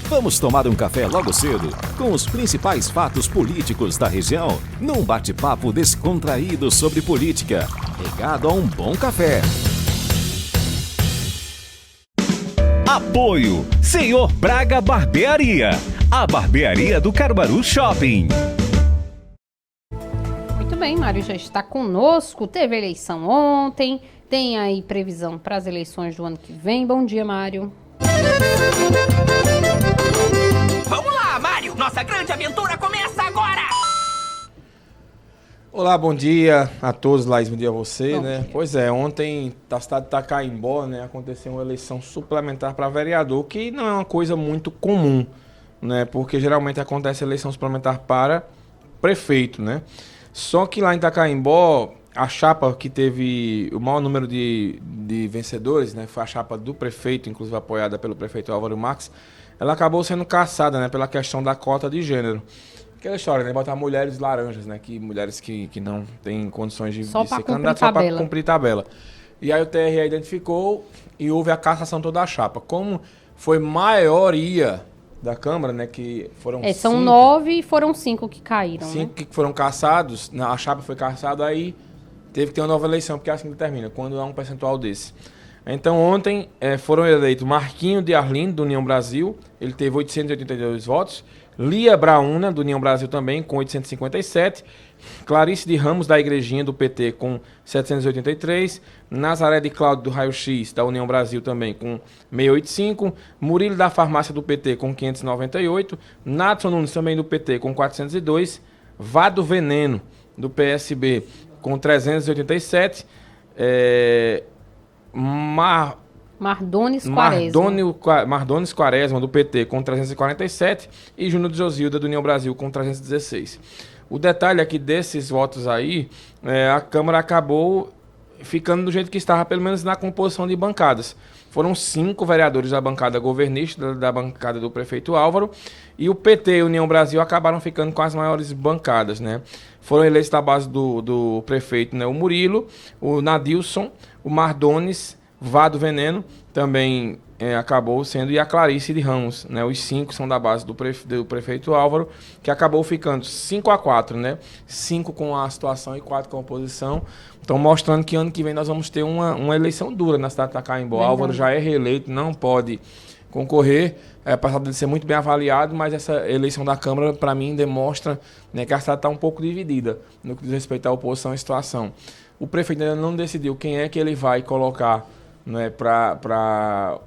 Vamos tomar um café logo cedo com os principais fatos políticos da região, num bate-papo descontraído sobre política, regado a um bom café. Apoio Senhor Braga Barbearia, a barbearia do Caruaru Shopping. Muito bem, Mário já está conosco, teve eleição ontem, tem aí previsão para as eleições do ano que vem. Bom dia, Mário. Vamos lá, Mário! Nossa grande aventura começa agora! Olá, bom dia a todos, Laís, bom dia a você, Bom né? dia. Pois é, ontem na cidade de Itacaimbó, né, aconteceu uma eleição suplementar para vereador, que não é uma coisa muito comum, né? Porque geralmente acontece eleição suplementar para prefeito, né? Só que lá em Itacaimbó, a chapa que teve o maior número de vencedores, né, foi a chapa do prefeito, inclusive apoiada pelo prefeito Álvaro Marques, ela acabou sendo cassada, né, pela questão da cota de gênero. Aquela história, né, botar mulheres laranjas, né, que mulheres que não têm condições de ser candidatas só para cumprir tabela. E aí o TRE identificou e houve a cassação toda a chapa. Como foi maioria da Câmara, né, que foram São 5, 9 e foram 5 que caíram, 5 né? que foram cassados, a chapa foi cassada, aí teve que ter uma nova eleição, porque é assim que termina, quando há um percentual desse. Então ontem foram eleitos Marquinho de Arlindo, do União Brasil, ele teve 882 votos, Lia Brauna, do União Brasil também, com 857, Clarice de Ramos, da Igrejinha, do PT, com 783, Nazaré de Cláudio, do Raio X, da União Brasil também, com 685, Murilo da Farmácia, do PT, com 598, Natson Nunes, também do PT, com 402, Vado Veneno, do PSB, com 387, Mardones Quaresma, do PT, com 347, e Júnior de Josilda, do União Brasil, com 316. O detalhe aqui desses votos aí, a Câmara acabou ficando do jeito que estava, pelo menos na composição de bancadas. Foram 5 vereadores da bancada governista, da bancada do prefeito Álvaro, e o PT e União Brasil acabaram ficando com as maiores bancadas, né? Foram eleitos da base do prefeito, né, o Murilo, o Nadilson, o Mardones, Vado Veneno, também acabou sendo, e a Clarice de Ramos, né? Os 5 são da base do prefeito Álvaro, que acabou ficando 5-4, né? 5 com a situação e 4 com a oposição. Então, mostrando que ano que vem nós vamos ter uma eleição dura na cidade de Itacaimbó. Álvaro já é reeleito, não pode concorrer, apesar de ser muito bem avaliado, mas essa eleição da Câmara, para mim, demonstra, né, que a cidade está um pouco dividida no que diz respeito à oposição e situação. O prefeito ainda não decidiu quem é que ele vai colocar, né, para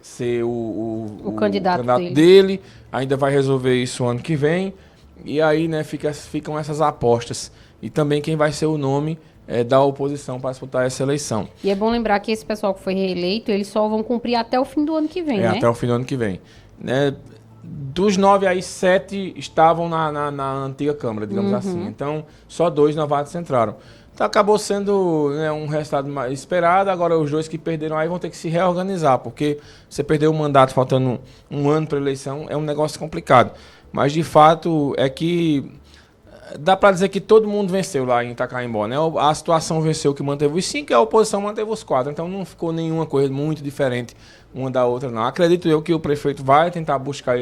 ser o candidato dele. Ainda vai resolver isso ano que vem. E aí, né, ficam essas apostas. E também quem vai ser o nome da oposição para disputar essa eleição. E é bom lembrar que esse pessoal que foi reeleito, eles só vão cumprir até o fim do ano que vem, né? Até o fim do ano que vem. Né, dos 9 aí, 7 estavam na antiga Câmara, digamos assim. Então, só 2 novatos entraram. Então, acabou sendo, né, um resultado mais esperado. Agora, os 2 que perderam aí vão ter que se reorganizar, porque você perdeu o mandato faltando um ano para a eleição, é um negócio complicado. Mas, de fato, é que dá para dizer que todo mundo venceu lá em Itacaimbó, né? A situação venceu, que manteve os 5, e a oposição manteve os 4. Então, não ficou nenhuma coisa muito diferente uma da outra, não. Acredito eu que o prefeito vai tentar buscar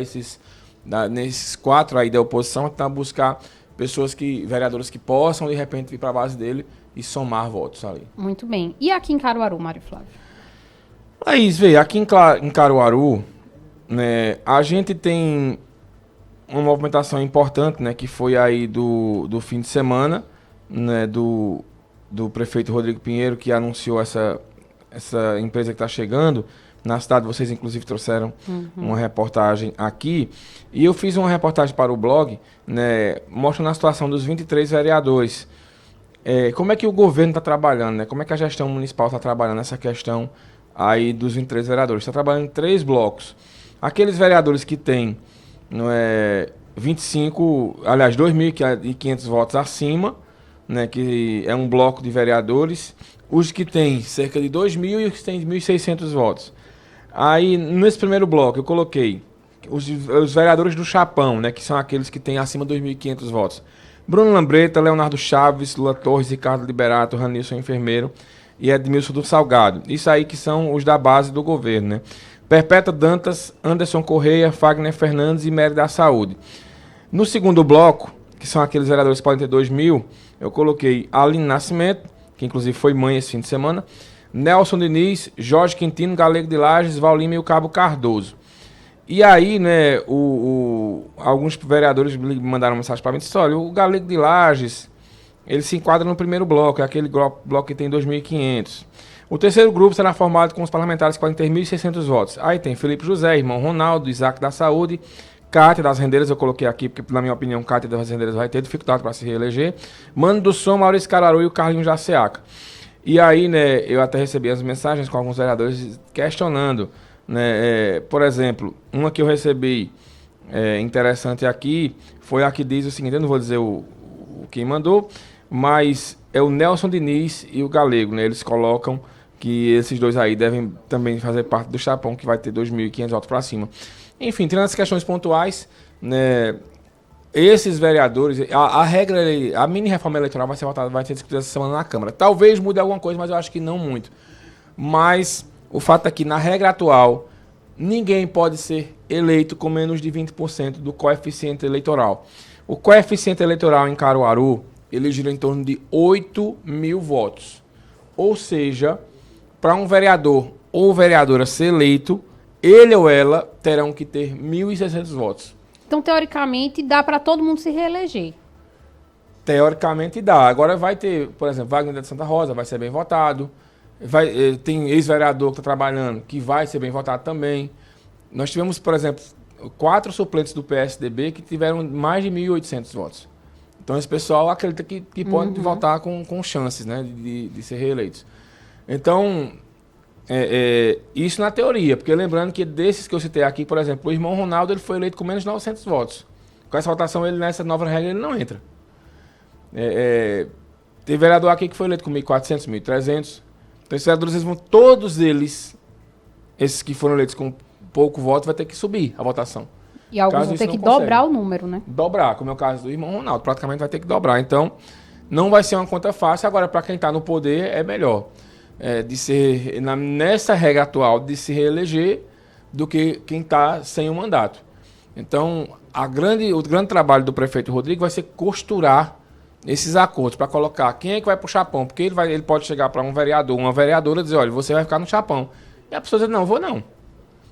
nesses 4 aí da oposição, tentar buscar vereadores que possam, de repente, vir para a base dele e somar votos ali. Muito bem. E aqui em Caruaru, Mário Flávio? Laís, veio, aqui em Caruaru, né, a gente tem uma movimentação importante, né, que foi aí do fim de semana, né, do prefeito Rodrigo Pinheiro, que anunciou essa empresa que está chegando na cidade. Vocês, inclusive, trouxeram uma reportagem aqui. E eu fiz uma reportagem para o blog, né, mostrando a situação dos 23 vereadores. Como é que o governo está trabalhando, né? Como é que a gestão municipal está trabalhando nessa questão aí dos 23 vereadores? Está trabalhando em 3 blocos. Aqueles vereadores que têm 2.500 votos acima, né, que é um bloco de vereadores. Os que têm cerca de 2.000 e os que têm 1.600 votos. Aí, nesse primeiro bloco, eu coloquei os vereadores do Chapão, né, que são aqueles que têm acima de 2.500 votos. Bruno Lambreta, Leonardo Chaves, Lula Torres, Ricardo Liberato, Ranilson Enfermeiro e Edmilson do Salgado. Isso aí que são os da base do governo, né? Perpétua Dantas, Anderson Correia, Fagner Fernandes e Mérida da Saúde. No segundo bloco, que são aqueles vereadores que podem ter 2 mil, eu coloquei Aline Nascimento, que inclusive foi mãe esse fim de semana, Nelson Diniz, Jorge Quintino, Galego de Lages, Valima e o Cabo Cardoso. E aí, né, alguns vereadores me mandaram mensagem para mim e disseram, olha, o Galego de Lages, ele se enquadra no primeiro bloco, é aquele bloco que tem 2.500. O terceiro grupo será formado com os parlamentares que podem ter 1.600 votos. Aí tem Felipe José, irmão Ronaldo, Isaac da Saúde, Cátia das Rendeiras, eu coloquei aqui, porque na minha opinião, Cátia das Rendeiras vai ter dificuldade para se reeleger. Mano do Som, Maurício Cararu e o Carlinhos Jaceaca. E aí, né, eu até recebi as mensagens com alguns vereadores questionando, né, por exemplo, uma que eu recebi interessante aqui, foi a que diz o seguinte, eu não vou dizer quem mandou, mas é o Nelson Diniz e o Galego, né, eles colocam que esses dois aí devem também fazer parte do chapão, que vai ter 2.500 votos para cima. Enfim, tirando as questões pontuais, né, esses vereadores, a regra, a mini reforma eleitoral vai ser discutida essa semana na Câmara. Talvez mude alguma coisa, mas eu acho que não muito. Mas o fato é que na regra atual, ninguém pode ser eleito com menos de 20% do coeficiente eleitoral. O coeficiente eleitoral em Caruaru, ele gira em torno de 8 mil votos. Ou seja, para um vereador ou vereadora ser eleito, ele ou ela terão que ter 1.600 votos. Então, teoricamente, dá para todo mundo se reeleger. Teoricamente dá. Agora vai ter, por exemplo, Wagner de Santa Rosa vai ser bem votado. Tem ex-vereador que está trabalhando que vai ser bem votado também. Nós tivemos, por exemplo, 4 suplentes do PSDB que tiveram mais de 1.800 votos. Então, esse pessoal acredita que pode votar com chances, né, de ser reeleitos. Então, isso na teoria, porque lembrando que desses que eu citei aqui, por exemplo, o irmão Ronaldo ele foi eleito com menos de 900 votos. Com essa votação, ele nessa nova regra, ele não entra. Tem vereador aqui que foi eleito com 1.400, 1.300. Então, esses vereadores, todos eles, esses que foram eleitos com pouco voto, vai ter que subir a votação. E alguns vão ter que dobrar o número, né? Dobrar, como é o caso do irmão Ronaldo, praticamente vai ter que dobrar. Então, não vai ser uma conta fácil. Agora, para quem está no poder, é melhor de ser, nessa regra atual, de se reeleger do que quem está sem o mandato. Então, o grande trabalho do prefeito Rodrigo vai ser costurar esses acordos para colocar quem é que vai para o chapão, porque ele pode chegar para um vereador, uma vereadora e dizer, olha, você vai ficar no chapão. E a pessoa diz, não, vou não.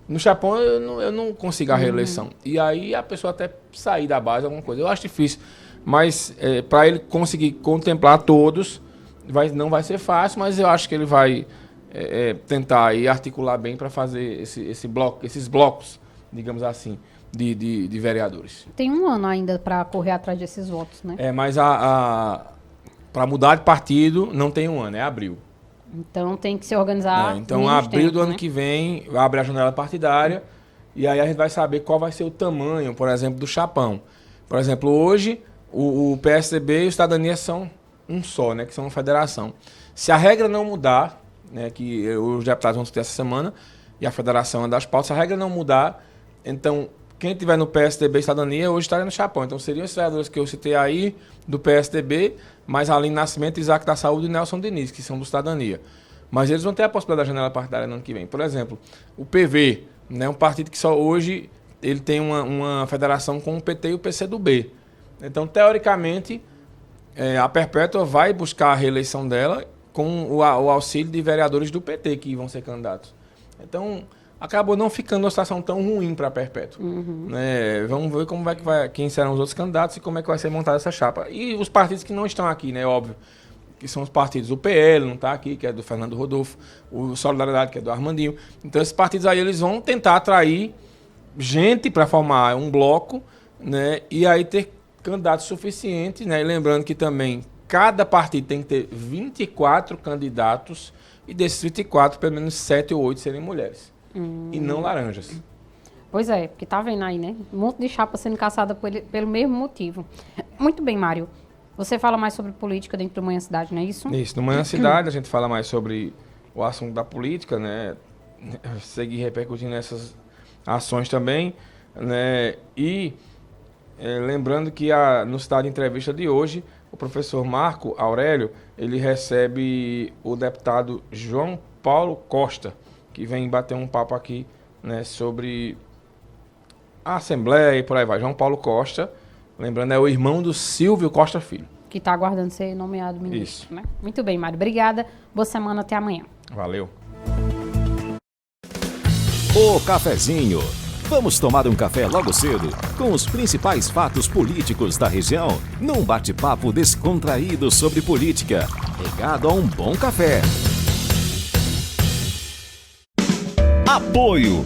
No chapão eu não consigo a reeleição. E aí a pessoa até sair da base, alguma coisa. Eu acho difícil, mas para ele conseguir contemplar todos, não vai ser fácil, mas eu acho que ele vai tentar aí articular bem para fazer esses blocos, digamos assim, de vereadores. Tem um ano ainda para correr atrás desses votos, né? Mas para mudar de partido não tem um ano, é abril. Então tem que se organizar. Então, abril do ano que vem, abre a janela partidária e aí a gente vai saber qual vai ser o tamanho, por exemplo, do chapão. Por exemplo, hoje o PSDB e o Cidadania são um só, né, que são uma federação. Se a regra não mudar, né, que os deputados vão discutir essa semana, e a federação é das pautas, se a regra não mudar, então quem tiver no PSDB e Cidadania hoje estaria no chapão. Então seriam os vereadores que eu citei aí do PSDB, mais Aline Nascimento, Isaac da Saúde e Nelson Diniz, que são do Cidadania. Mas eles vão ter a possibilidade da janela partidária no ano que vem. Por exemplo, o PV, né, um partido que só hoje ele tem uma federação com o PT e o PCdoB. Então, teoricamente, a Perpétua vai buscar a reeleição dela com o auxílio de vereadores do PT que vão ser candidatos. Então, acabou não ficando uma situação tão ruim para a Perpétua. Vamos ver como quem serão os outros candidatos e como é que vai ser montada essa chapa. E os partidos que não estão aqui, né, óbvio, que são os partidos, o PL não está aqui, que é do Fernando Rodolfo, o Solidariedade, que é do Armandinho. Então, esses partidos aí, eles vão tentar atrair gente para formar um bloco, né, e aí ter candidatos suficientes, né, e lembrando que também cada partido tem que ter 24 candidatos e desses 24, pelo menos 7 ou 8 serem mulheres. E não laranjas. Pois é, porque tá vendo aí, né? Um monte de chapa sendo caçada pelo mesmo motivo. Muito bem, Mário. Você fala mais sobre política dentro do Manhã Cidade, não é isso? Isso, no Manhã Cidade a gente fala mais sobre o assunto da política, né? Seguir repercutindo essas ações também, né? E lembrando que no Cidade Entrevista de hoje, o professor Marco Aurélio, ele recebe o deputado João Paulo Costa, que vem bater um papo aqui né, sobre a Assembleia e por aí vai. João Paulo Costa, lembrando, é o irmão do Silvio Costa Filho. Que está aguardando ser nomeado ministro. Isso. Né? Muito bem, Mário. Obrigada. Boa semana. Até amanhã. Valeu. O cafezinho. Vamos tomar um café logo cedo com os principais fatos políticos da região, num bate-papo descontraído sobre política, regado a um bom café. Apoio